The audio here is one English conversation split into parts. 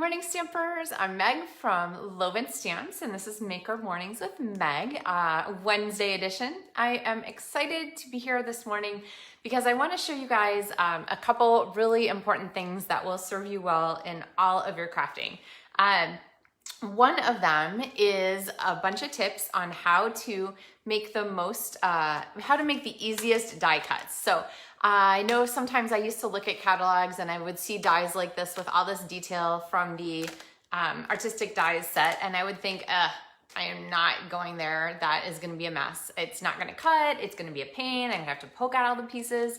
Morning Stampers, I'm Meg from LovenStamps and this is Maker Mornings with Meg, Wednesday edition. I am excited to be here this morning because I want to show you guys a couple really important things that will serve you well in all of your crafting. One of them is a bunch of tips on how to make the easiest die cuts. So I know sometimes I used to look at catalogs and I would see dies like this with all this detail from the artistic dies set, and I would think, I am not going there. That is going to be a mess. It's not going to cut. It's going to be a pain. I'm going to have to poke out all the pieces.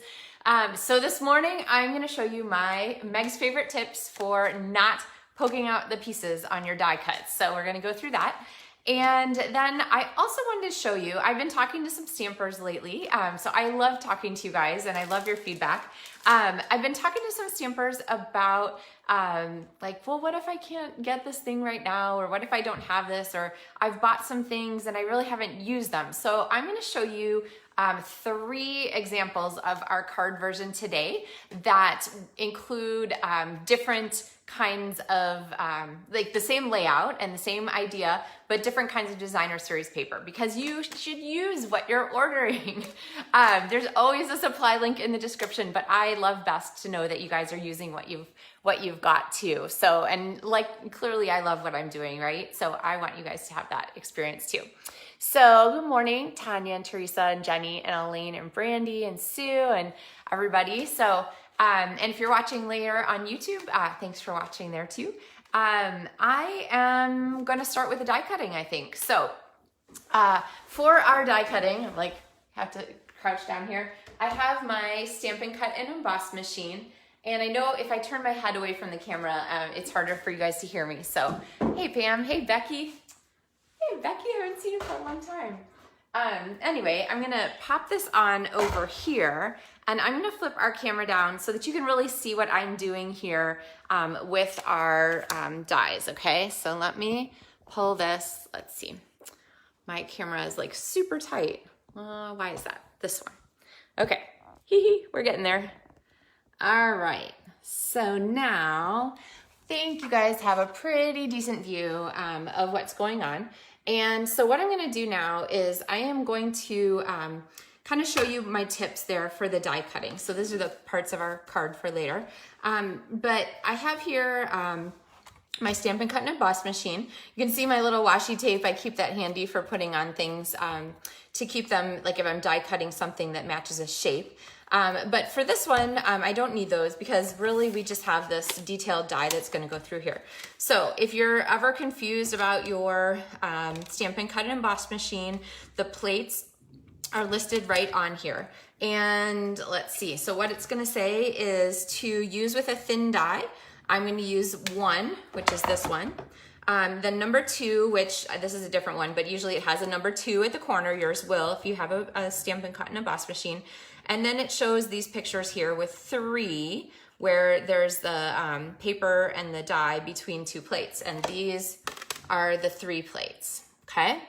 So this morning I'm going to show you Meg's favorite tips for not poking out the pieces on your die cuts. So we're going to go through that. And then I also wanted to show you, I've been talking to some stampers lately. So I love talking to you guys and I love your feedback. I've been talking to some stampers about well, what if I can't get this thing right now? Or what if I don't have this? Or I've bought some things and I really haven't used them. So I'm going to show you 3 examples of our card version today that include different kinds of like the same layout and the same idea, but different kinds of designer series paper, because you should use what you're ordering. There's always a supply link in the description, but I love best to know that you guys are using what you've got too. So, and like clearly I love what I'm doing, right? So I want you guys to have that experience too. So good morning, Tanya and Teresa and Jenny and Elaine and Brandy and Sue and everybody. So and if you're watching later on YouTube, thanks for watching there too. I am going to start with the die cutting, I think. So for our die cutting, I'm have to crouch down here. I have my Stampin' Cut and Emboss machine. And I know if I turn my head away from the camera, it's harder for you guys to hear me. So, hey Pam, hey Becky. Hey Becky, I haven't seen you for a long time. Anyway, I'm gonna pop this on over here and I'm gonna flip our camera down so that you can really see what I'm doing here with our dies, okay? So let me pull this, let's see. My camera is like super tight. Why is that? This one. Okay, we're getting there. All right, so now I think you guys have a pretty decent view of what's going on. And so what I'm going to do now is I am going to kind of show you my tips there for the die cutting. So these are the parts of our card for later. But I have here my Stampin' Cut and Emboss machine. You can see my little washi tape. I keep that handy for putting on things to keep them, like if I'm die cutting something that matches a shape. But for this one, I don't need those because really we just have this detailed die that's going to go through here. So if you're ever confused about your Stampin' Cut and Emboss machine, the plates are listed right on here. And let's see, so what it's going to say is to use with a thin die. I'm going to use 1, which is this one. Then number 2, which this is a different one, but usually it has a number 2 at the corner. Yours will if you have a Stampin' Cut and Emboss machine. And then it shows these pictures here with 3, where there's the paper and the die between 2 plates. And these are the 3 plates, okay?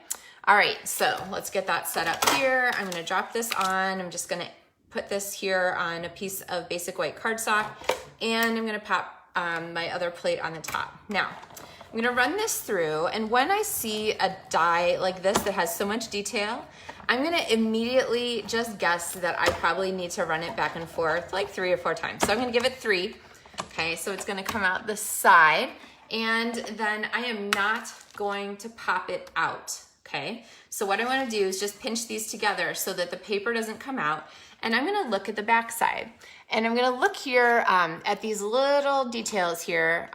All right, so let's get that set up here. I'm gonna drop this on. I'm just gonna put this here on a piece of basic white cardstock, and I'm gonna pop my other plate on the top. Now, I'm gonna run this through, and when I see a die like this that has so much detail, I'm gonna immediately just guess that I probably need to run it back and forth like 3 or 4 times. So I'm gonna give it 3. Okay, so it's gonna come out the side, and then I am not going to pop it out, okay? So what I wanna do is just pinch these together so that the paper doesn't come out, and I'm gonna look at the back side. And I'm gonna look here at these little details here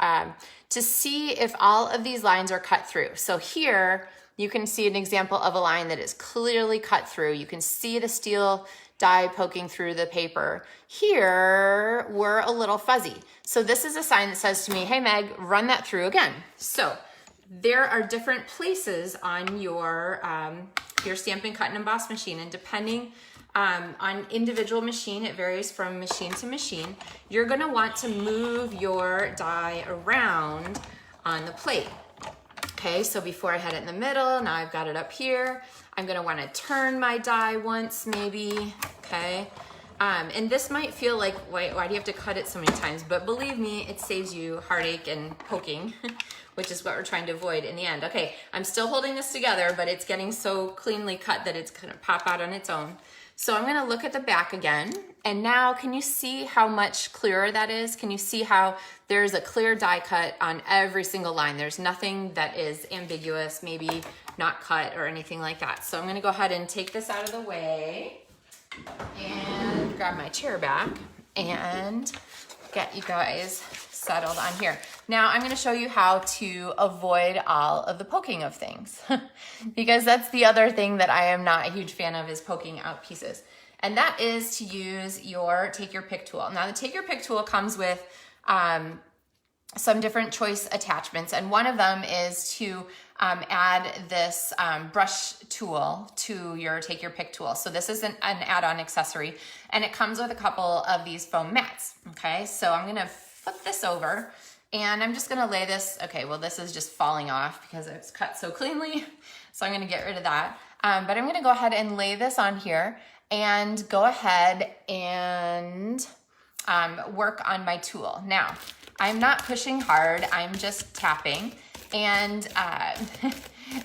to see if all of these lines are cut through. So here, you can see an example of a line that is clearly cut through. You can see the steel die poking through the paper. Here, we're a little fuzzy. So this is a sign that says to me, hey Meg, run that through again. So there are different places on your Stampin' Cut and Emboss machine, and depending on individual machine, it varies from machine to machine. You're gonna want to move your die around on the plate. Okay, so before I had it in the middle, now I've got it up here. I'm gonna wanna turn my die once maybe, okay? And this might feel like, why do you have to cut it so many times? But believe me, it saves you heartache and poking, which is what we're trying to avoid in the end. Okay, I'm still holding this together, but it's getting so cleanly cut that it's gonna pop out on its own. So I'm gonna look at the back again. And now, can you see how much clearer that is? Can you see how there's a clear die cut on every single line? There's nothing that is ambiguous, maybe not cut or anything like that. So I'm gonna go ahead and take this out of the way and grab my chair back and get you guys settled on here. Now I'm going to show you how to avoid all of the poking of things because that's the other thing that I am not a huge fan of, is poking out pieces. And that is to use your Take Your Pick tool. Now the Take Your Pick tool comes with some different choice attachments, and one of them is to add this brush tool to your Take Your Pick tool. So this is an add-on accessory, and it comes with a couple of these foam mats. Okay, so I'm gonna flip this over, and I'm just gonna lay this, okay, well this is just falling off because it's cut so cleanly, so I'm gonna get rid of that. But I'm gonna go ahead and lay this on here and go ahead and work on my tool. Now, I'm not pushing hard, I'm just tapping. And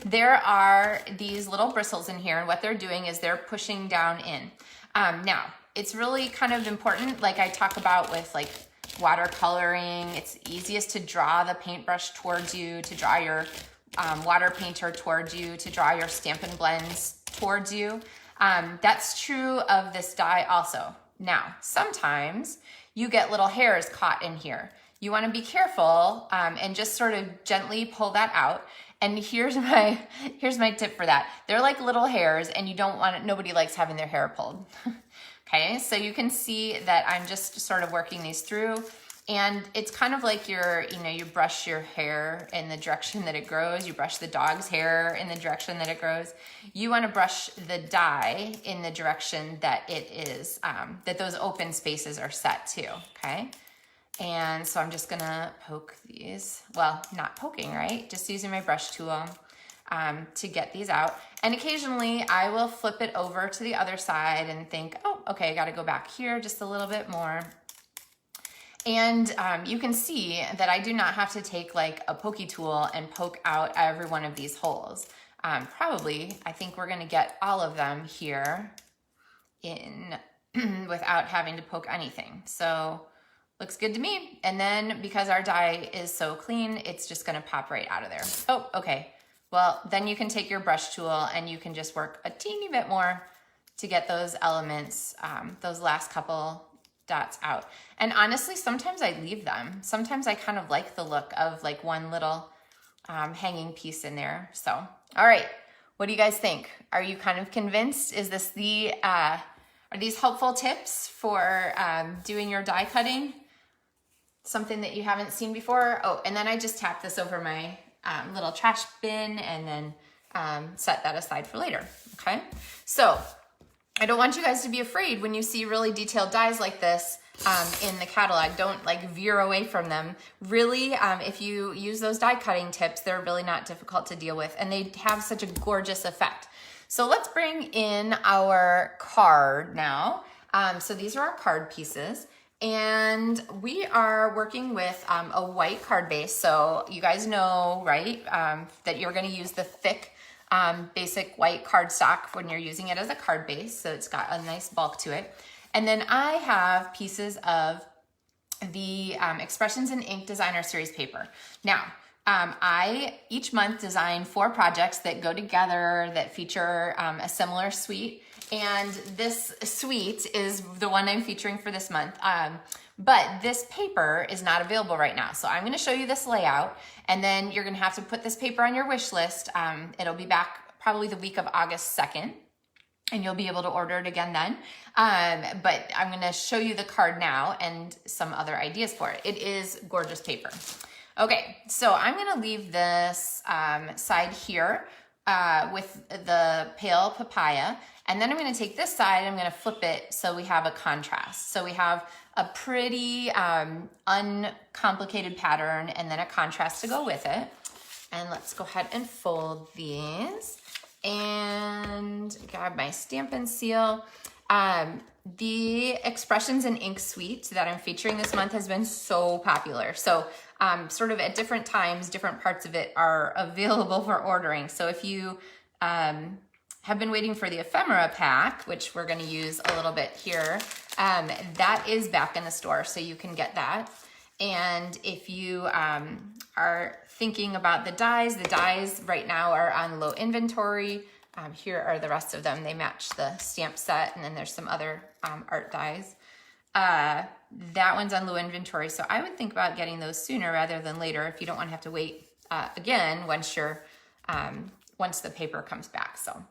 there are these little bristles in here, and what they're doing is they're pushing down in. Now, it's really kind of important, like I talk about with like watercoloring, it's easiest to draw the paintbrush towards you, to draw your water painter towards you, to draw your Stampin' Blends towards you. That's true of this die also. Now, sometimes you get little hairs caught in here. You want to be careful and just sort of gently pull that out. And here's my tip for that. They're like little hairs, and you don't want it, nobody likes having their hair pulled. Okay, so you can see that I'm just sort of working these through, and it's kind of like you brush your hair in the direction that it grows. You brush the dog's hair in the direction that it grows. You want to brush the die in the direction that it is, that those open spaces are set to, okay? And so I'm just gonna poke these, well, not poking, right? Just using my brush tool to get these out. And occasionally I will flip it over to the other side and think, oh, okay, I gotta go back here just a little bit more. And you can see that I do not have to take like a pokey tool and poke out every one of these holes. Probably, I think we're gonna get all of them here in without having to poke anything. So, looks good to me. And then because our die is so clean, it's just gonna pop right out of there. Oh, okay. Well, then you can take your brush tool and you can just work a teeny bit more to get those elements, those last couple dots out. And honestly, sometimes I leave them. Sometimes I kind of like the look of like one little hanging piece in there. So, all right, what do you guys think? Are you kind of convinced? Is this are these helpful tips for doing your die cutting? Something that you haven't seen before? Oh, and then I just tap this over my little trash bin and then set that aside for later, okay? So I don't want you guys to be afraid when you see really detailed dies like this in the catalog. Don't like veer away from them. Really, if you use those die cutting tips, they're really not difficult to deal with, and they have such a gorgeous effect. So let's bring in our card now. So these are our card pieces. And we are working with a white card base. So you guys know, right, that you're gonna use the thick basic white cardstock when you're using it as a card base. So it's got a nice bulk to it. And then I have pieces of the Expressions in Ink Designer Series paper. Now, I each month design 4 projects that go together that feature a similar suite. And this suite is the one I'm featuring for this month. But this paper is not available right now. So I'm gonna show you this layout, and then you're gonna have to put this paper on your wish list. It'll be back probably the week of August 2nd, and you'll be able to order it again then. But I'm gonna show you the card now and some other ideas for it. It is gorgeous paper. Okay, so I'm gonna leave this side here with the pale papaya. And then I'm gonna take this side, I'm gonna flip it so we have a contrast. So we have a pretty uncomplicated pattern and then a contrast to go with it. And let's go ahead and fold these and grab my Stampin' Seal. The Expressions in Ink Suite that I'm featuring this month has been so popular. So sort of at different times, different parts of it are available for ordering. So if you have been waiting for the Ephemera Pack, which we're gonna use a little bit here, that is back in the store, so you can get that. And if you are thinking about the dies right now are on low inventory. Here are the rest of them. They match the stamp set, and then there's some other art dies. That one's on low inventory, so I would think about getting those sooner rather than later if you don't want to have to wait again once the paper comes back. So,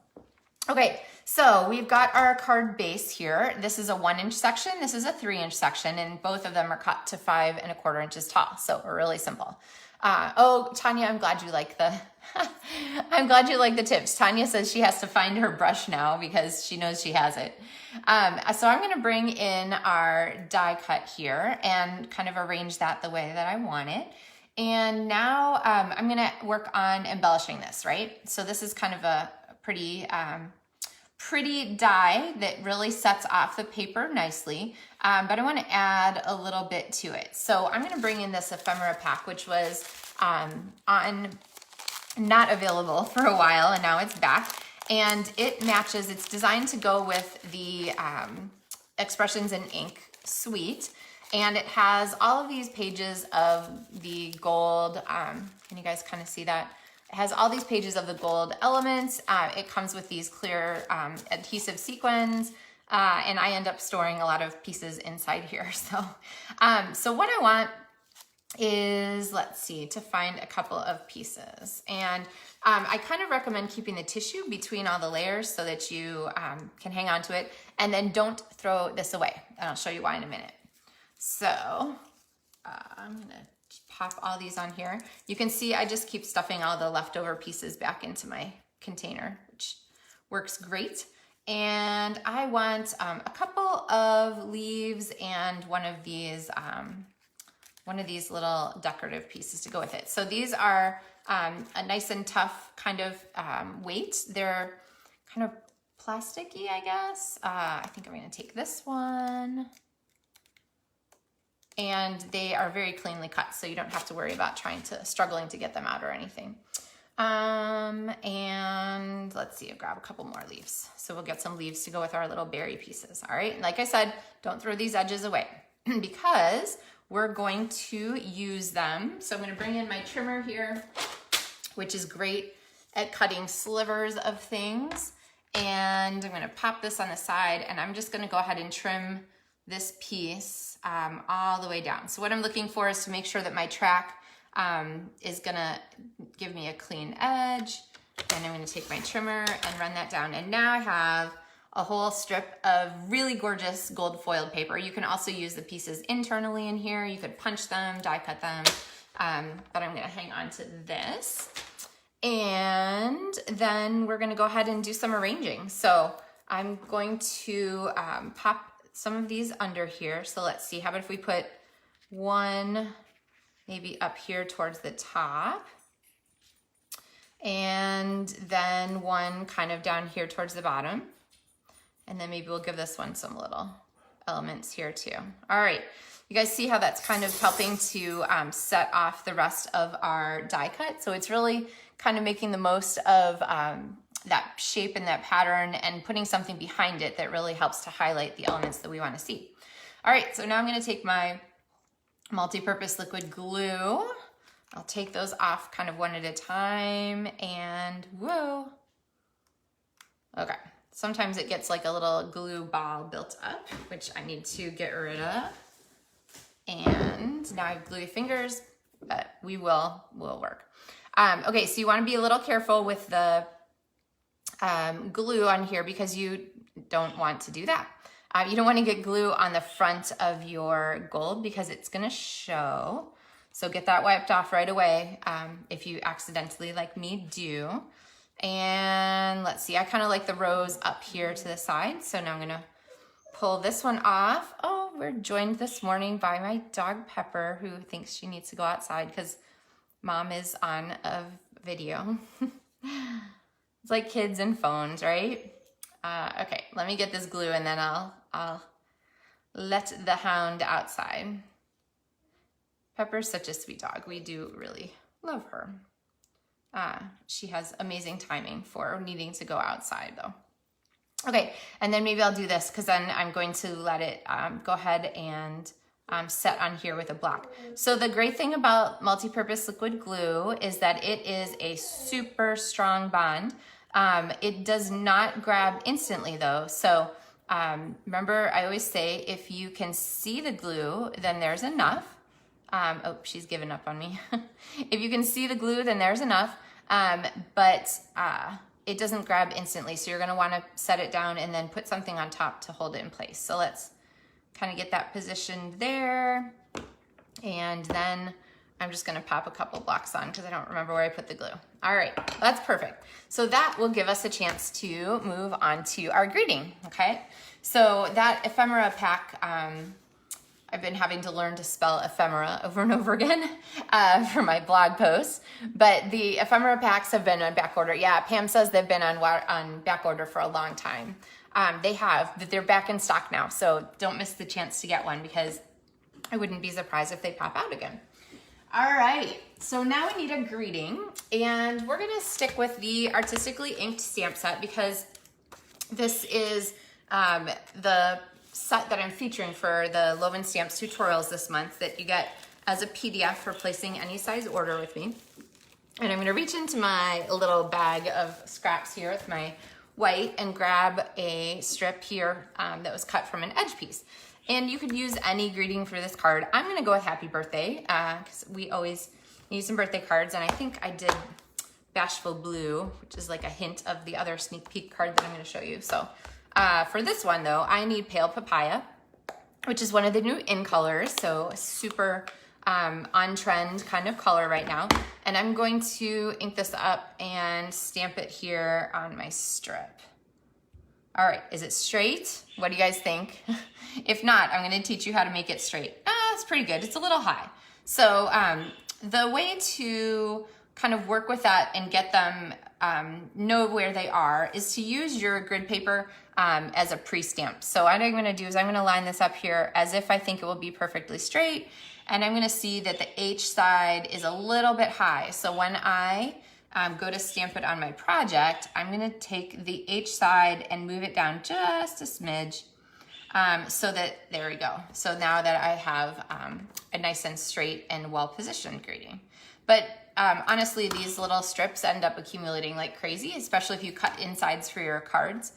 okay, so we've got our card base here. This is a 1-inch section. This is a 3-inch section, and both of them are cut to 5 1/4 inches tall. So really simple. Oh, Tanya, I'm glad you like the, I'm glad you like the tips. Tanya says she has to find her brush now because she knows she has it. So I'm going to bring in our die cut here and kind of arrange that the way that I want it. And now I'm going to work on embellishing this, right? So this is kind of a pretty die that really sets off the paper nicely, but I want to add a little bit to it. So I'm going to bring in this Ephemera Pack, which was not available for a while, and now it's back. And it matches, it's designed to go with the Expressions in Ink suite, and it has all of these pages of the gold. Can you guys kind of see that? It has all these pages of the gold elements. It comes with these clear adhesive sequins, and I end up storing a lot of pieces inside here. So, so what I want is, let's see, to find a couple of pieces. And I kind of recommend keeping the tissue between all the layers so that you can hang on to it, and then don't throw this away. And I'll show you why in a minute. So I'm gonna pop all these on here. You can see I just keep stuffing all the leftover pieces back into my container, which works great. And I want a couple of leaves and one of these little decorative pieces to go with it. So these are a nice and tough kind of weight. They're kind of plasticky, I guess. I think I'm gonna take this one. And they are very cleanly cut, so you don't have to worry about struggling to get them out or anything. And let's see, I'll grab a couple more leaves. So we'll get some leaves to go with our little berry pieces, all right? And like I said, don't throw these edges away because we're going to use them. So I'm gonna bring in my trimmer here, which is great at cutting slivers of things. And I'm gonna pop this on the side, and I'm just gonna go ahead and trim this piece all the way down. So what I'm looking for is to make sure that my track is gonna give me a clean edge. And I'm gonna take my trimmer and run that down. And now I have a whole strip of really gorgeous gold foiled paper. You can also use the pieces internally in here. You could punch them, die cut them, but I'm gonna hang on to this. And then we're gonna go ahead and do some arranging. So I'm going to pop some of these under here. So let's see, how about if we put one maybe up here towards the top, and then one kind of down here towards the bottom. And then maybe we'll give this one some little elements here too. All right, you guys see how that's kind of helping to set off the rest of our die cut. So it's really kind of making the most of that shape and that pattern and putting something behind it that really helps to highlight the elements that we want to see. All right, so now I'm going to take my multi-purpose liquid glue. I'll take those off kind of one at a time, and whoa. Okay, sometimes it gets like a little glue ball built up, which I need to get rid of. And now I have gluey fingers, but will work. Okay, so you want to be a little careful with the glue on here because you don't want to do that. You don't want to get glue on the front of your gold because it's going to show. So get that wiped off right away if you accidentally, like me, do. And let's see, I kind of like the rows up here to the side. So now I'm going to pull this one off. Oh, we're joined this morning by my dog Pepper, who thinks she needs to go outside because Mom is on a video. It's like kids and phones, right? Okay, let me get this glue and then I'll let the hound outside. Pepper's such a sweet dog. We do really love her. She has amazing timing for needing to go outside though. Okay, and then maybe I'll do this because then I'm going to let it go ahead and set on here with a block. So the great thing about multi-purpose liquid glue is that it is a super strong bond. It does not grab instantly though. So remember, I always say if you can see the glue, then there's enough. Oh, she's given up on me. If you can see the glue, then there's enough. But it doesn't grab instantly. So you're gonna wanna set it down and then put something on top to hold it in place. So let's kind of get that positioned there. And then I'm just gonna pop a couple blocks on because I don't remember where I put the glue. All right, that's perfect. So that will give us a chance to move on to our greeting, okay? So that ephemera pack, I've been having to learn to spell ephemera over and over again for my blog posts, but the ephemera packs have been on back order. Yeah, Pam says they've been on back order for a long time. They have, but they're back in stock now, so don't miss the chance to get one because I wouldn't be surprised if they pop out again. All right, so now we need a greeting, and we're gonna stick with the Artistically inked stamp set because this is the set that I'm featuring for the LovenStamps tutorials this month that you get as a PDF for placing any size order with me. And I'm gonna reach into my little bag of scraps here with my white and grab a strip here that was cut from an edge piece. And you could use any greeting for this card. I'm gonna go with happy birthday because we always need some birthday cards, and I think I did Bashful Blue, which is like a hint of the other sneak peek card that I'm gonna show you. So for this one though, I need Pale Papaya, which is one of the new in colors, so super on trend kind of color right now. And I'm going to ink this up and stamp it here on my strip. All right, is it straight? What do you guys think? If not, I'm gonna teach you how to make it straight. It's pretty good, it's a little high. So the way to kind of work with that and get them know where they are is to use your grid paper as a pre-stamp. So what I'm gonna do is I'm gonna line this up here as if I think it will be perfectly straight, and I'm gonna see that the H side is a little bit high. So when I go to stamp it on my project, I'm gonna take the H side and move it down just a smidge so that, there we go. So now that I have a nice and straight and well-positioned greeting. But honestly, these little strips end up accumulating like crazy, especially if you cut insides for your cards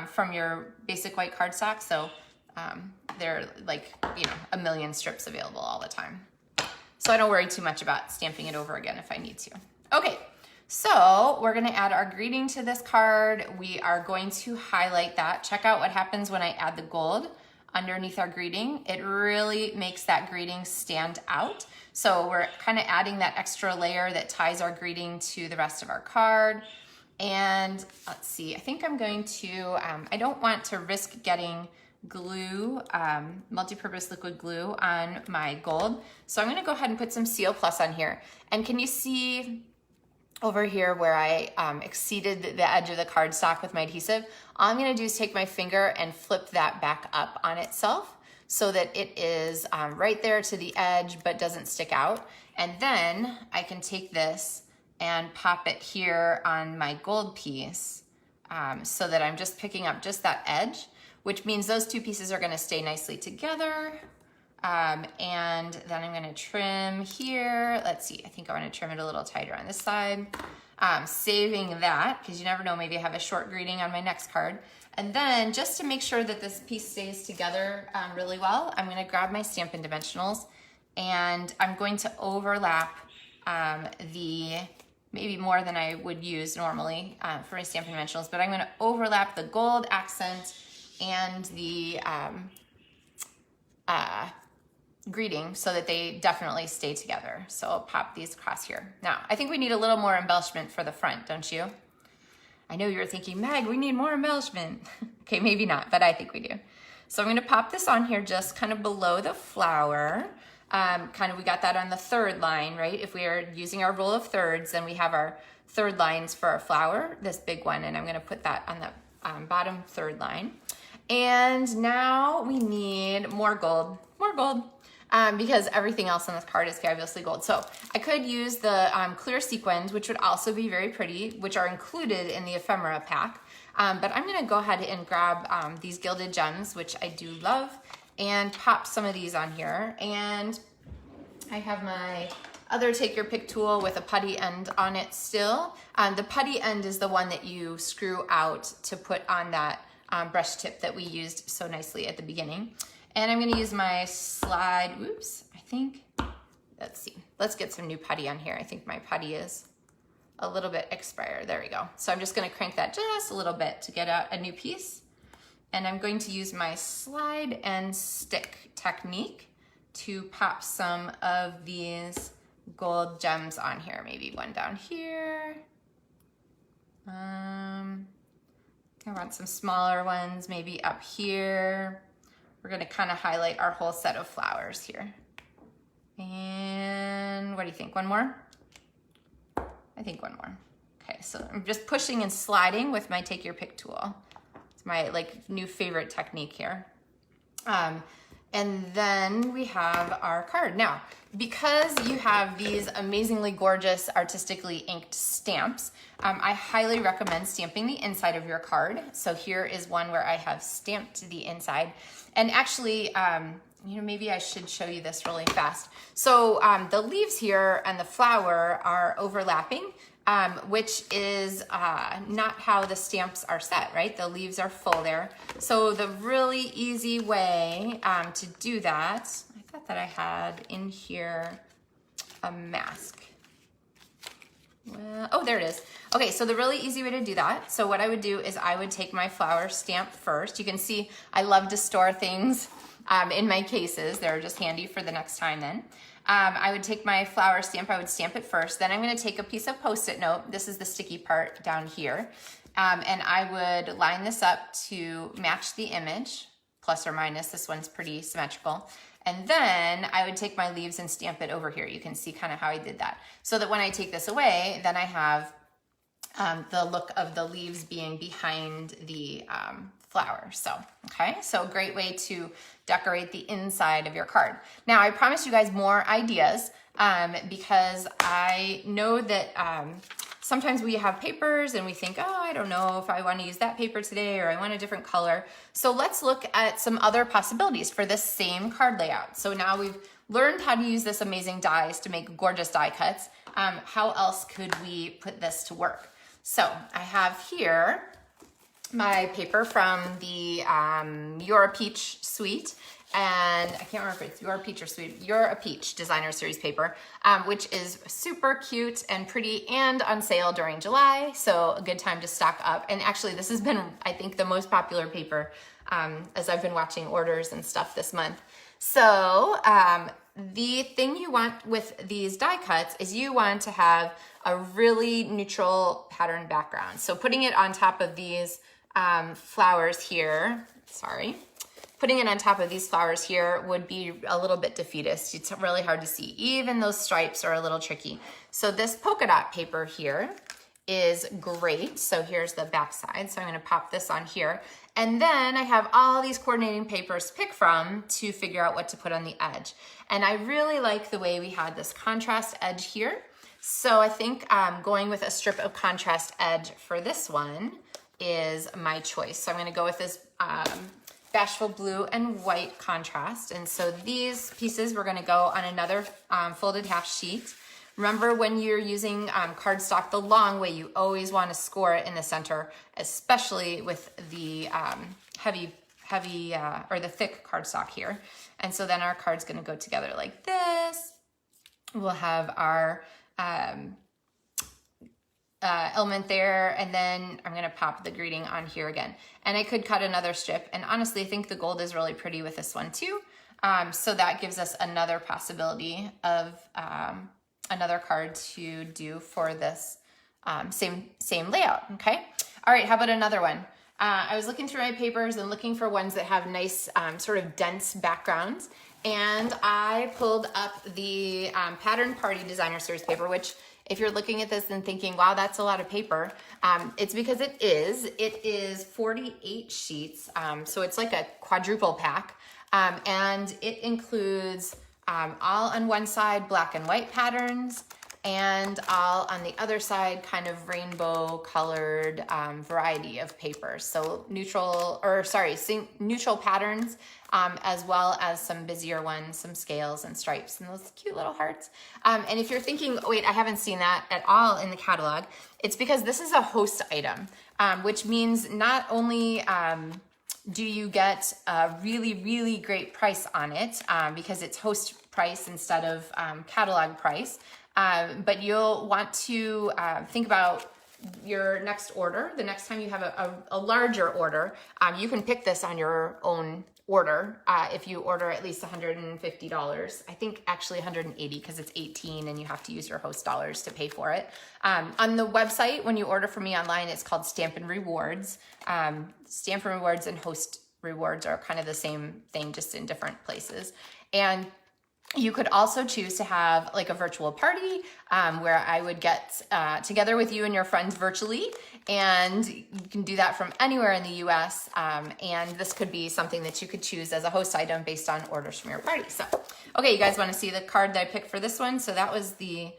from your basic white cardstock. So there are like, you know, a million strips available all the time. So I don't worry too much about stamping it over again if I need to. Okay, so we're gonna add our greeting to this card. We are going to highlight that. Check out what happens when I add the gold underneath our greeting. It really makes that greeting stand out. So we're kind of adding that extra layer that ties our greeting to the rest of our card. And let's see, I think I'm going to, I don't want to risk getting glue, multi-purpose liquid glue on my gold. So I'm gonna go ahead and put some Seal Plus on here. And can you see over here where I exceeded the edge of the cardstock with my adhesive? All I'm gonna do is take my finger and flip that back up on itself so that it is right there to the edge but doesn't stick out. And then I can take this and pop it here on my gold piece so that I'm just picking up just that edge, which means those two pieces are gonna stay nicely together. And then I'm gonna trim here. Let's see, I think I wanna trim it a little tighter on this side. Saving that, because you never know, maybe I have a short greeting on my next card. And then just to make sure that this piece stays together really well, I'm gonna grab my Stampin' Dimensionals and I'm going to overlap maybe more than I would use normally for my Stampin' Dimensionals, but I'm gonna overlap the gold accent and the greeting so that they definitely stay together. So I'll pop these across here. Now, I think we need a little more embellishment for the front, don't you? I know you're thinking, Meg, we need more embellishment. Okay, maybe not, but I think we do. So I'm gonna pop this on here just kind of below the flower. We got that on the third line, right? If we are using our rule of thirds, then we have our third lines for our flower, this big one, and I'm gonna put that on the bottom third line. And now we need more gold, because everything else on this card is fabulously gold. So I could use the clear sequins, which would also be very pretty, which are included in the ephemera pack. But I'm gonna go ahead and grab these gilded gems, which I do love, and pop some of these on here. And I have my other take your pick tool with a putty end on it still. The putty end is the one that you screw out to put on that brush tip that we used so nicely at the beginning. And I'm gonna use my slide, whoops, I think, let's see. Let's get some new putty on here. I think my putty is a little bit expired. There we go. So I'm just gonna crank that just a little bit to get out a new piece. And I'm going to use my slide and stick technique to pop some of these gold gems on here. Maybe one down here. I want some smaller ones, maybe up here. We're gonna kind of highlight our whole set of flowers here. And what do you think, one more? I think one more. Okay, so I'm just pushing and sliding with my take your pick tool. It's my like new favorite technique here. And then we have our card. Now, because you have these amazingly gorgeous artistically inked stamps, I highly recommend stamping the inside of your card. So here is one where I have stamped the inside. And actually, you know, maybe I should show you this really fast. So the leaves here and the flower are overlapping, which is not how the stamps are set, right? The leaves are full there. So the really easy way to do that, I thought that I had in here a mask. Well, oh, there it is. Okay, so the really easy way to do that, so what I would do is I would take my flower stamp first. You can see I love to store things in my cases. They're just handy for the next time then. I would take my flower stamp, I would stamp it first, then I'm gonna take a piece of Post-it note, this is the sticky part down here, and I would line this up to match the image, plus or minus, this one's pretty symmetrical, and then I would take my leaves and stamp it over here. You can see kind of how I did that. So that when I take this away, then I have the look of the leaves being behind the flower. So, okay, so a great way to decorate the inside of your card. Now, I promised you guys more ideas because I know that sometimes we have papers and we think, oh, I don't know if I want to use that paper today or I want a different color. So let's look at some other possibilities for this same card layout. So now we've learned how to use this amazing dies to make gorgeous die cuts. How else could we put this to work? So I have here my paper from the You're a Peach suite, and I can't remember if it's You're a Peach or Sweet, You're a Peach designer series paper, which is super cute and pretty and on sale during July, so a good time to stock up. And actually this has been, I think, the most popular paper as I've been watching orders and stuff this month. So the thing you want with these die cuts is you want to have a really neutral pattern background. So putting it on top of these flowers here, putting it on top of these flowers here would be a little bit defeatist. It's really hard to see. Even those stripes are a little tricky. So this polka dot paper here is great. So here's the back side. So I'm gonna pop this on here. And then I have all these coordinating papers to pick from to figure out what to put on the edge. And I really like the way we had this contrast edge here. So I think going with a strip of contrast edge for this one is my choice. So I'm gonna go with this Bashful Blue and White contrast. And so these pieces, we're gonna go on another folded half sheet. Remember, when you're using cardstock the long way, you always want to score it in the center, especially with the heavy or the thick cardstock here. And so then our card's going to go together like this. We'll have our element there, and then I'm going to pop the greeting on here again. And I could cut another strip, and honestly, I think the gold is really pretty with this one too. So that gives us another possibility of another card to do for this same layout, okay? All right, how about another one? I was looking through my papers and looking for ones that have nice sort of dense backgrounds, and I pulled up the Pattern Party Designer Series paper, which if you're looking at this and thinking, wow, that's a lot of paper, it's because it is. It is 48 sheets, so it's like a quadruple pack, and it includes all on one side black and white patterns, and all on the other side kind of rainbow colored variety of papers. So neutral patterns, as well as some busier ones, some scales and stripes and those cute little hearts. And if you're thinking, wait, I haven't seen that at all in the catalog, it's because this is a host item, which means not only do you get a really, really great price on it, because it's host price instead of catalog price, but you'll want to think about your next order. The next time you have a larger order, you can pick this on your own order if you order at least $150. I think actually 180 because it's 18 and you have to use your host dollars to pay for it. On the website, when you order from me online, it's called Stampin' Rewards. Stampin' Rewards and Host Rewards are kind of the same thing, just in different places. And you could also choose to have like a virtual party where I would get together with you and your friends virtually, and you can do that from anywhere in the US. And this could be something that you could choose as a host item based on orders from your party. So, okay, you guys want to see the card that I picked for this one? So that was the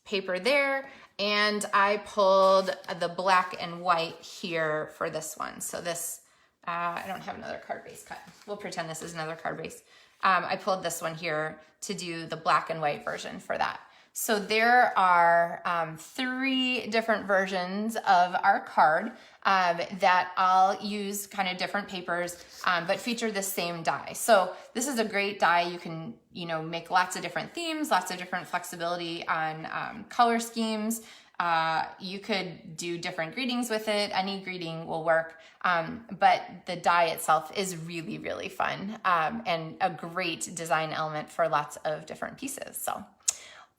paper there, and I pulled the black and white here for this one. So this, I don't have another card base cut. We'll pretend this is another card base. I pulled this one here to do the black and white version for that. So there are 3 different versions of our card that all use kind of different papers, but feature the same die. So this is a great die. You can, make lots of different themes, lots of different flexibility on color schemes. You could do different greetings with it. Any greeting will work. But the die itself is really, really fun, and a great design element for lots of different pieces. So,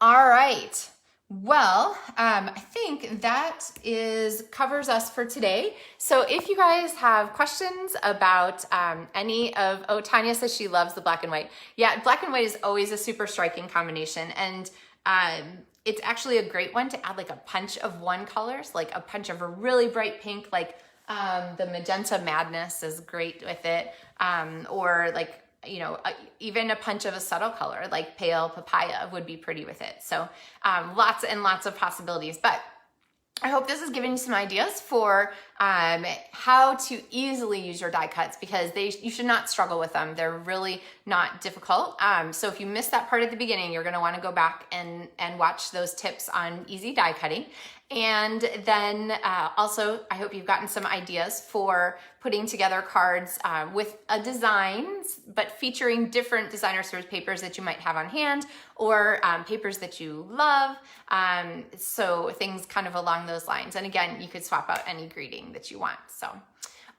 all right. Well, I think that covers us for today. So if you guys have questions about any of, Tanya says she loves the black and white. Yeah, black and white is always a super striking combination. And it's actually a great one to add like a punch of one colors, like a punch of a really bright pink, like the Magenta Madness is great with it. Or like, even a punch of a subtle color, like Pale Papaya would be pretty with it. So lots and lots of possibilities. But I hope this has given you some ideas for how to easily use your die cuts, because you should not struggle with them. They're really not difficult. So if you missed that part at the beginning, you're going to want to go back and watch those tips on easy die cutting. And then also, I hope you've gotten some ideas for putting together cards with a design, but featuring different designer series papers that you might have on hand, or papers that you love. So things kind of along those lines. And again, you could swap out any greeting that you want. So,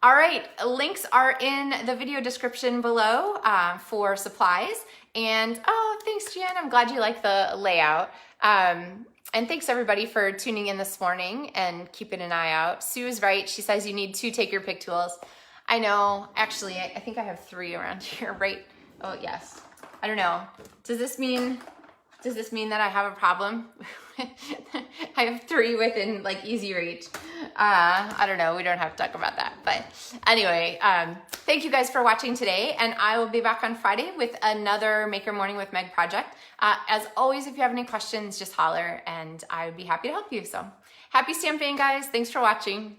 all right, links are in the video description below for supplies. And thanks, Jan. I'm glad you like the layout. And thanks everybody for tuning in this morning and keeping an eye out. Sue's right. She says you need 2 take your pick tools. I know, actually, I think I have 3 around here, right? Oh, yes. I don't know. Does this mean that I have a problem? I have 3 within like easy reach. I don't know. We don't have to talk about that. But anyway, thank you guys for watching today. And I will be back on Friday with another Maker Morning with Meg project. As always, if you have any questions, just holler and I would be happy to help you. So happy stamping, guys. Thanks for watching.